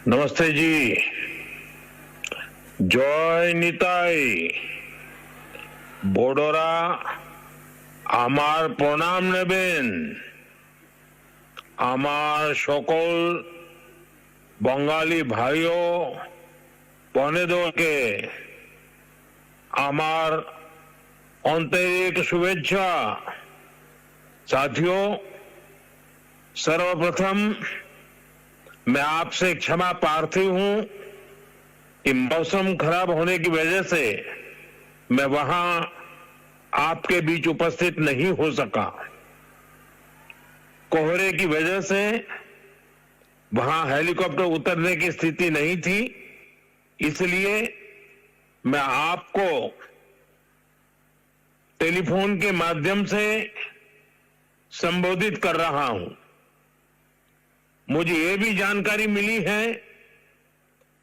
नमस्ते जी। जय निताई। बोडोरा আমার প্রণাম নেবেন। আমার সকল बंगाली भाइयों বনেদেরকে আমার आंतरिक शुभेच्छा। साथियों, सर्वप्रथम मैं आपसे क्षमा प्रार्थी हूं कि मौसम खराब होने की वजह से मैं वहां आपके बीच उपस्थित नहीं हो सका। कोहरे की वजह से वहां हेलीकॉप्टर उतरने की स्थिति नहीं थी, इसलिए मैं आपको टेलीफोन के माध्यम से संबोधित कर रहा हूं। मुझे ये भी जानकारी मिली है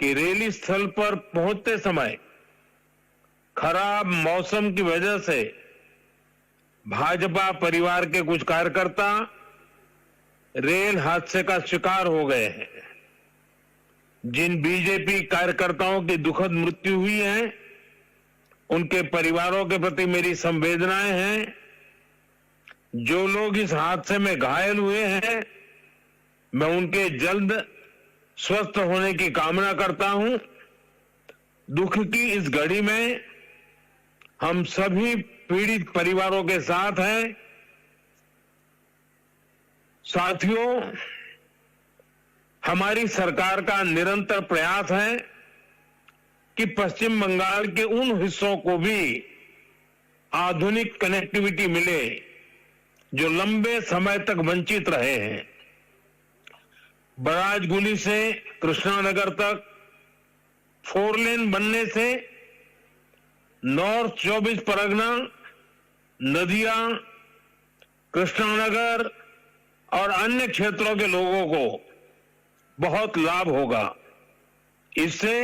कि रैली स्थल पर पहुंचते समय खराब मौसम की वजह से भाजपा परिवार के कुछ कार्यकर्ता रेल हादसे का शिकार हो गए हैं। जिन बीजेपी कार्यकर्ताओं की दुखद मृत्यु हुई है, उनके परिवारों के प्रति मेरी संवेदनाएं हैं। जो लोग इस हादसे में घायल हुए हैं, मैं उनके जल्द स्वस्थ होने की कामना करता हूं। दुख की इस घड़ी में हम सभी पीड़ित परिवारों के साथ हैं। साथियों, हमारी सरकार का निरंतर प्रयास है कि पश्चिम बंगाल के उन हिस्सों को भी आधुनिक कनेक्टिविटी मिले जो लंबे समय तक वंचित रहे हैं। बराजगुली से कृष्णानगर तक 4 लेन बनने से नॉर्थ 24 परगना, नदिया, कृष्णानगर और अन्य क्षेत्रों के लोगों को बहुत लाभ होगा। इससे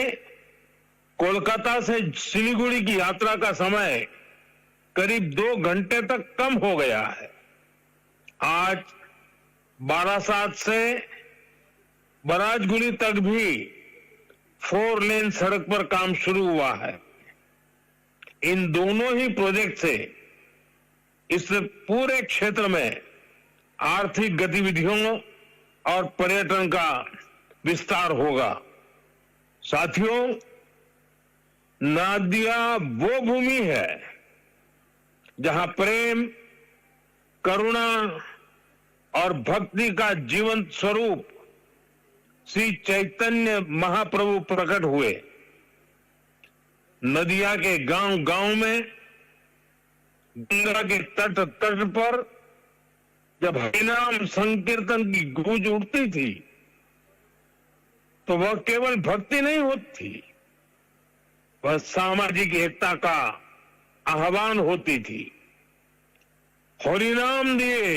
कोलकाता से सिलीगुड़ी की यात्रा का समय करीब 2 घंटे तक कम हो गया है। आज बारासात से बराजगुली तक भी 4 लेन सड़क पर काम शुरू हुआ है। इन दोनों ही प्रोजेक्ट से इस पूरे क्षेत्र में आर्थिक गतिविधियों और पर्यटन का विस्तार होगा। साथियों, नादिया वो भूमि है जहां प्रेम, करुणा और भक्ति का जीवंत स्वरूप श्री चैतन्य महाप्रभु प्रकट हुए। नदिया के गांव-गांव में, गंगा के तट पर जब हरिनाम संकीर्तन की गूंज उठती थी, तो वह केवल भक्ति नहीं होती थी, वह सामाजिक एकता का आह्वान होती थी। हरिनाम दिए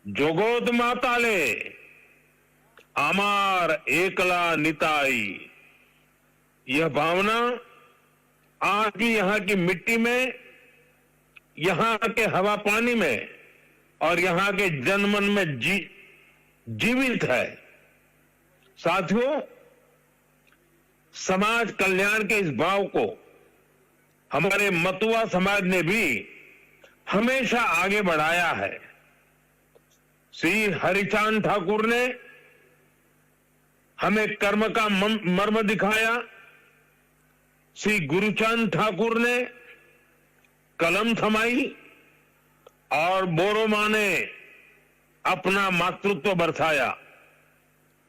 जोगोत माताले आमार एकला निताई। यह भावना आज भी यहाँ की मिट्टी में, यहाँ के हवा पानी में और यहाँ के जनमन में जीवित है। साथियों, समाज कल्याण के इस भाव को हमारे मतुआ समाज ने भी हमेशा आगे बढ़ाया है। श्री हरिचांद ठाकुर ने हमें कर्म का मर्म दिखाया। श्री गुरुचांद ठाकुर ने कलम थमाई और बोरोमा ने अपना मातृत्व बरसाया।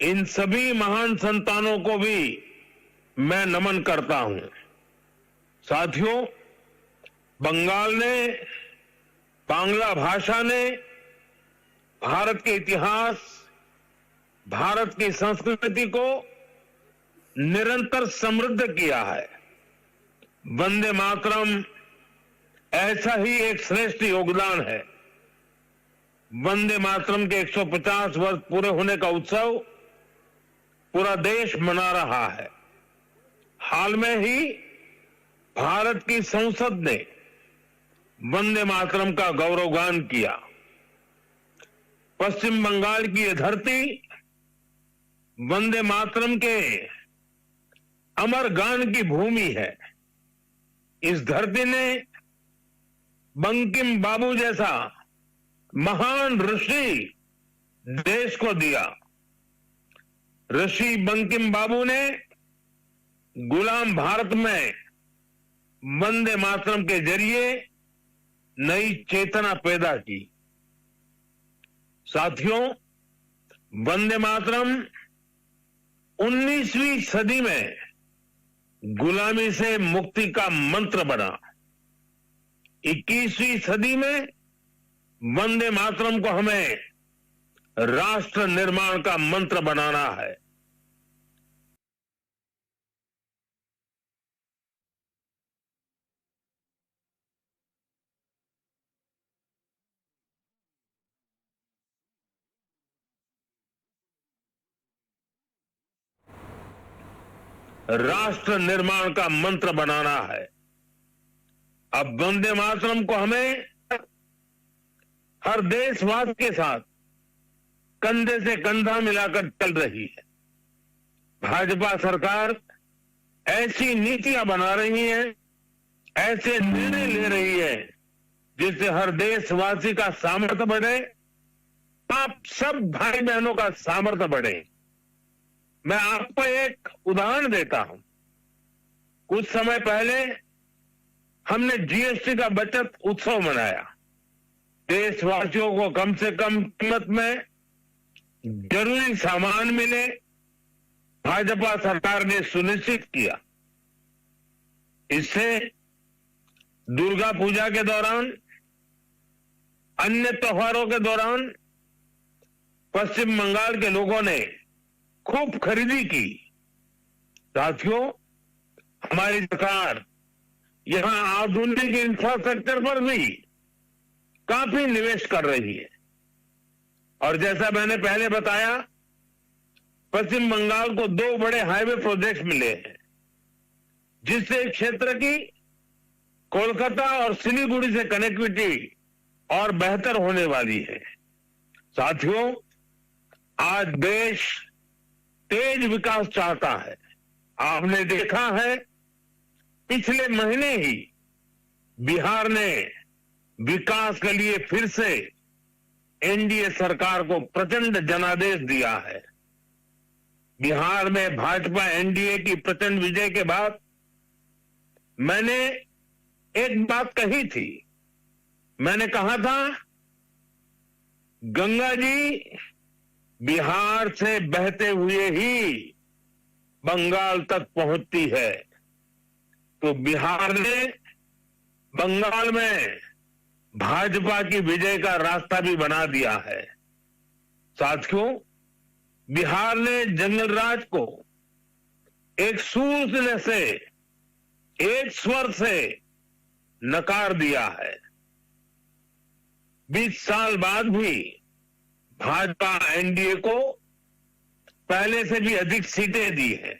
इन सभी महान संतानों को भी मैं नमन करता हूं। साथियों, बंगाल ने, बांग्ला भाषा ने भारत के इतिहास, भारत की संस्कृति को निरंतर समृद्ध किया है। वंदे मातरम ऐसा ही एक श्रेष्ठ योगदान है। वंदे मातरम के 150 वर्ष पूरे होने का उत्सव पूरा देश मना रहा है। हाल में ही भारत की संसद ने वंदे मातरम का गौरवगान किया। पश्चिम बंगाल की यह धरती वंदे मातरम के अमर गान की भूमि है। इस धरती ने बंकिम बाबू जैसा महान ऋषि देश को दिया। ऋषि बंकिम बाबू ने गुलाम भारत में वंदे मातरम के जरिए नई चेतना पैदा की। साथियों, वंदे मातरम 19वीं सदी में गुलामी से मुक्ति का मंत्र बना। 21वीं सदी में वंदे मातरम को हमें राष्ट्र निर्माण का मंत्र बनाना है। राष्ट्र निर्माण का मंत्र बनाना है। अब वंदे मातरम को हमें हर देशवासी के साथ कंधे से कंधा मिलाकर चल रही है। भाजपा सरकार ऐसी नीतियां बना रही है, ऐसे निर्णय ले रही है जिससे हर देशवासी का सामर्थ्य बढ़े, आप सब भाई बहनों का सामर्थ्य बढ़े। मैं आपको एक उदाहरण देता हूं। कुछ समय पहले हमने जीएसटी का बचत उत्सव मनाया। देशवासियों को कम से कम कीमत में जरूरी सामान मिले, भाजपा सरकार ने सुनिश्चित किया। इससे दुर्गा पूजा के दौरान, अन्य त्योहारों के दौरान पश्चिम बंगाल के लोगों ने खूब खरीदी की। साथियों, हमारी सरकार यहां आधुनिक इंफ्रास्ट्रक्चर पर भी काफी निवेश कर रही है। और जैसा मैंने पहले बताया, पश्चिम बंगाल को 2 बड़े हाईवे प्रोजेक्ट मिले हैं, जिससे क्षेत्र की कोलकाता और सिलीगुड़ी से कनेक्टिविटी और बेहतर होने वाली है। साथियों, आज देश तेज विकास चाहता है। आपने देखा है, पिछले महीने ही बिहार ने विकास के लिए फिर से एनडीए सरकार को प्रचंड जनादेश दिया है। बिहार में भाजपा एनडीए की प्रचंड विजय के बाद मैंने एक बात कही थी। मैंने कहा था, गंगा जी बिहार से बहते हुए ही बंगाल तक पहुंचती है। तो बिहार ने बंगाल में भाजपा की विजय का रास्ता भी बना दिया है। साथियों, बिहार ने जंगल राज को एक सूर से, एक स्वर से नकार दिया है। 20 साल बाद भी भाजपा एनडीए को पहले से भी अधिक सीटें दी हैं।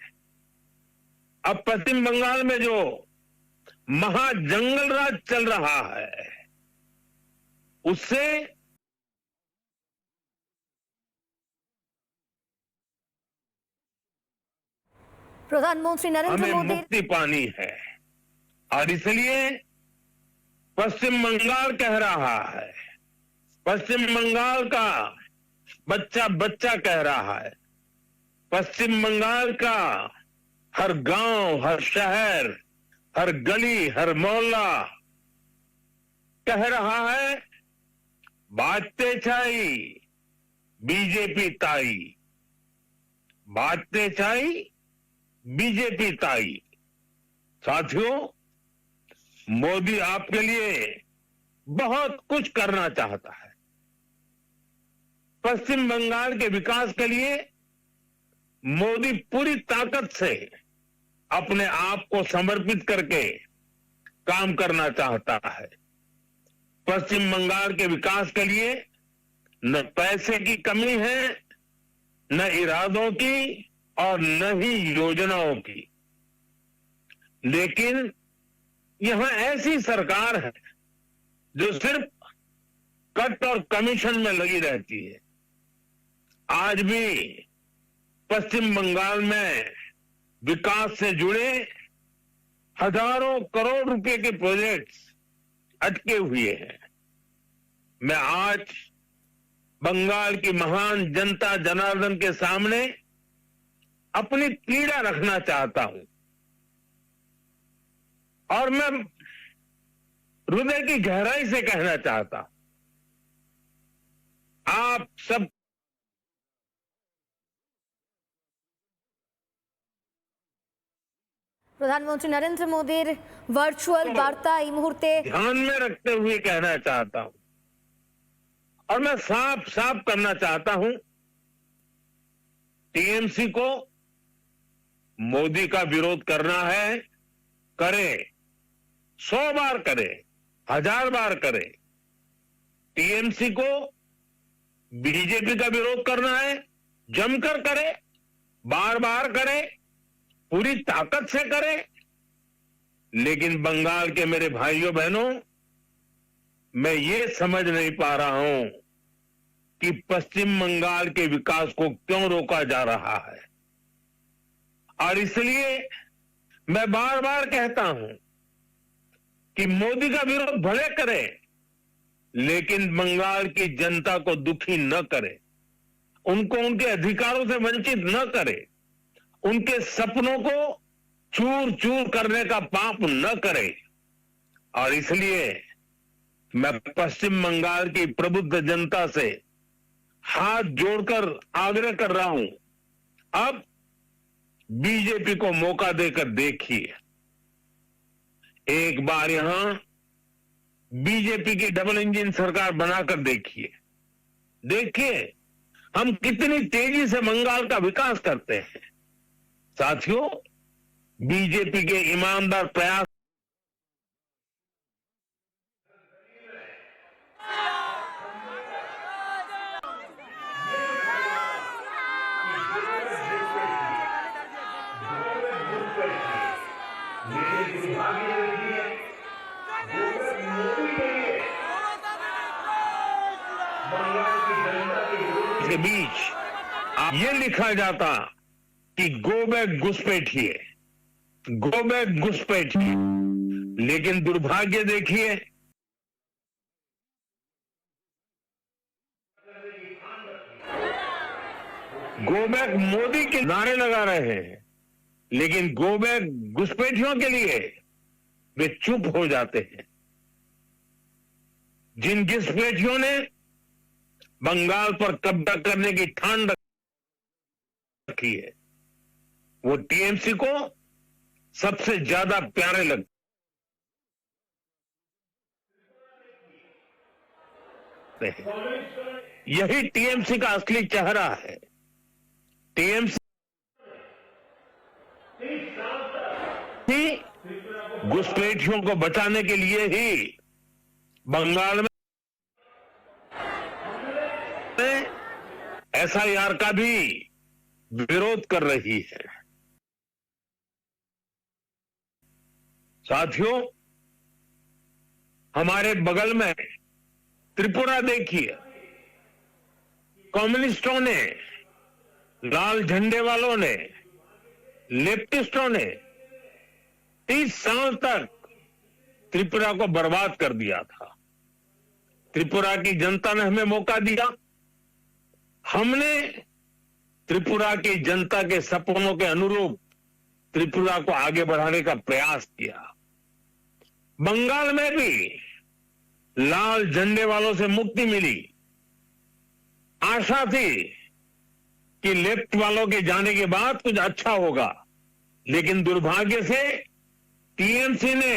अब पश्चिम बंगाल में जो महाजंगल राज चल रहा है, उससे प्रधानमंत्री नरेंद्र मोदी मुक्ति पानी है। और इसलिए पश्चिम बंगाल कह रहा है, पश्चिम बंगाल का बच्चा बच्चा कह रहा है, पश्चिम बंगाल का हर गांव, हर शहर, हर गली, हर मोहल्ला कह रहा है, बाजते छाई बीजेपी ताई, बाजते छाई बीजेपी ताई। साथियों, मोदी आपके लिए बहुत कुछ करना चाहता है। पश्चिम बंगाल के विकास के लिए मोदी पूरी ताकत से अपने आप को समर्पित करके काम करना चाहता है। पश्चिम बंगाल के विकास के लिए न पैसे की कमी है, न इरादों की और न ही योजनाओं की। लेकिन यहां ऐसी सरकार है जो सिर्फ कट और कमीशन में लगी रहती है। आज भी पश्चिम बंगाल में विकास से जुड़े हजारों करोड़ रुपए के प्रोजेक्ट्स अटके हुए हैं। मैं आज बंगाल की महान जनता जनार्दन के सामने अपनी पीड़ा रखना चाहता हूं और मैं हृदय की गहराई से कहना चाहता हूं, आप सब প্রধানমন্ত্রী নরেন্দ্র মোদীর ভার্চুয়াল বার্তা এই মুহূর্তে ध्यान में रखते हुए कहना चाहता हूं और मैं साफ साफ करना चाहता हूं, टीएमसी को मोदी का विरोध करना है, करे, 100 बार करे, 1000 बार करे। टीएमसी को बीजेपी का विरोध करना है, जमकर करे, बार बार करे, पूरी ताकत से करे। लेकिन बंगाल के मेरे भाइयों बहनों, मैं ये समझ नहीं पा रहा हूं कि पश्चिम बंगाल के विकास को क्यों रोका जा रहा है। और इसलिए मैं बार बार कहता हूं कि मोदी का विरोध भले करे, लेकिन बंगाल की जनता को दुखी न करे, उनको उनके अधिकारों से वंचित न करे, उनके सपनों को चूर चूर करने का पाप न करे। और इसलिए मैं पश्चिम बंगाल की प्रबुद्ध जनता से हाथ जोड़कर आग्रह कर रहा हूं, अब बीजेपी को मौका देकर देखिए, एक बार यहां बीजेपी की डबल इंजन सरकार बनाकर देखिए, देखिए हम कितनी तेजी से बंगाल का विकास करते हैं। साथियों, बीजेपी के ईमानदार प्रयास के बीच ये लिखा जाता कि गो बैक घुसपैठिए, गो बैक घुसपैठिए, लेकिन दुर्भाग्य देखिए, गो बैक मोदी के नारे लगा रहे हैं, लेकिन गो बैक घुसपैठियों के लिए वे चुप हो जाते हैं। जिन घुसपैठियों ने बंगाल पर कब्जा करने की ठान रखी है, वो टीएमसी को सबसे ज्यादा प्यारे लगते हैं। यही टीएमसी का असली चेहरा है। टीएमसी घुसपैठियों को बचाने के लिए ही बंगाल में एसआईआर का भी विरोध कर रही है। साथियों, हमारे बगल में त्रिपुरा देखिए, कम्युनिस्टों ने, लाल झंडे वालों ने, लेफ्टिस्टों ने 30 साल तक त्रिपुरा को बर्बाद कर दिया था। त्रिपुरा की जनता ने हमें मौका दिया, हमने त्रिपुरा की जनता के सपनों के अनुरूप त्रिपुरा को आगे बढ़ाने का प्रयास किया। बंगाल में भी लाल झंडे वालों से मुक्ति मिली। आशा थी कि लेफ्ट वालों के जाने के बाद कुछ अच्छा होगा, लेकिन दुर्भाग्य से टीएमसी ने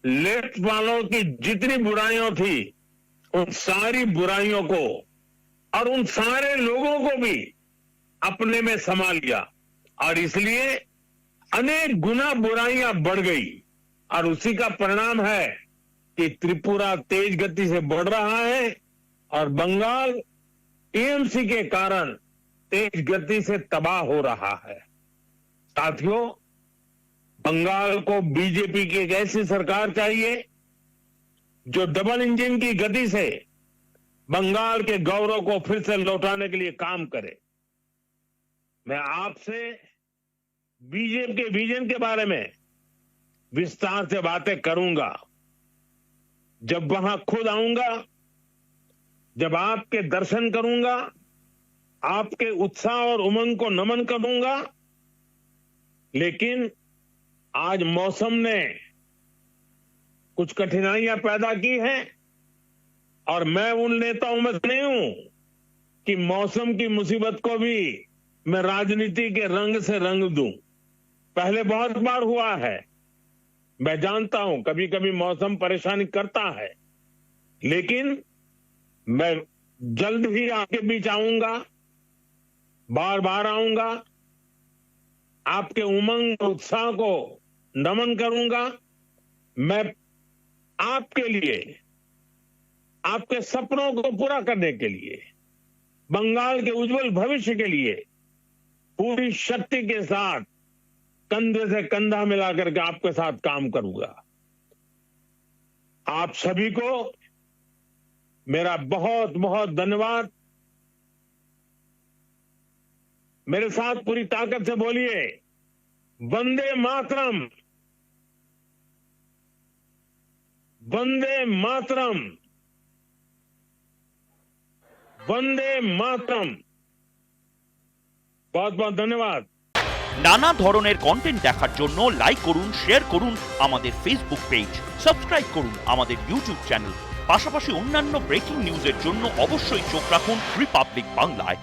लेफ्ट वालों की जितनी बुराइयां थी, उन सारी बुराइयों को और उन सारे लोगों को भी अपने में समा लिया, और इसलिए अनेक गुना बुराइयां बढ़ गई। और उसी का परिणाम है कि त्रिपुरा तेज गति से बढ़ रहा है और बंगाल टीएमसी के कारण तेज गति से तबाह हो रहा है। साथियों, बंगाल को बीजेपी की एक ऐसी सरकार चाहिए जो डबल इंजन की गति से बंगाल के गौरव को फिर से लौटाने के लिए काम करे। मैं आपसे बीजेपी के विजन के बारे में विस्तार से बातें करूंगा। जब वहां खुद आऊंगा, जब आपके दर्शन करूंगा, आपके उत्साह और उमंग को नमन करूंगा। लेकिन आज मौसम ने कुछ कठिनाइयां पैदा की हैं और मैं उन नेताओं में से नहीं हूं कि मौसम की मुसीबत को भी मैं राजनीति के रंग से रंग दूं। पहले बहुत बार हुआ है, मैं जानता हूं कभी कभी मौसम परेशानी करता है, लेकिन मैं जल्द ही आपके बीच आऊंगा, बार बार आऊंगा, आपके उमंग और उत्साह को नमन करूंगा। मैं आपके लिए, आपके सपनों को पूरा करने के लिए, बंगाल के उज्जवल भविष्य के लिए पूरी शक्ति के साथ कंधे से कंधा मिलाकर के आपके साथ काम करूंगा। आप सभी को मेरा बहुत बहुत धन्यवाद। मेरे साथ पूरी ताकत से बोलिए, वंदे मातरम, वंदे मातरम, वंदे मातरम। बहुत बहुत धन्यवाद। নানা ধরনের কন্টেন্ট দেখার জন্য লাইক করুন, শেয়ার করুন আমাদের ফেসবুক পেজ, সাবস্ক্রাইব করুন আমাদের ইউটিউব চ্যানেল। পাশাপাশি অন্যান্য ব্রেকিং নিউজের জন্য অবশ্যই চোখ রাখুন রিপাবলিক বাংলায়।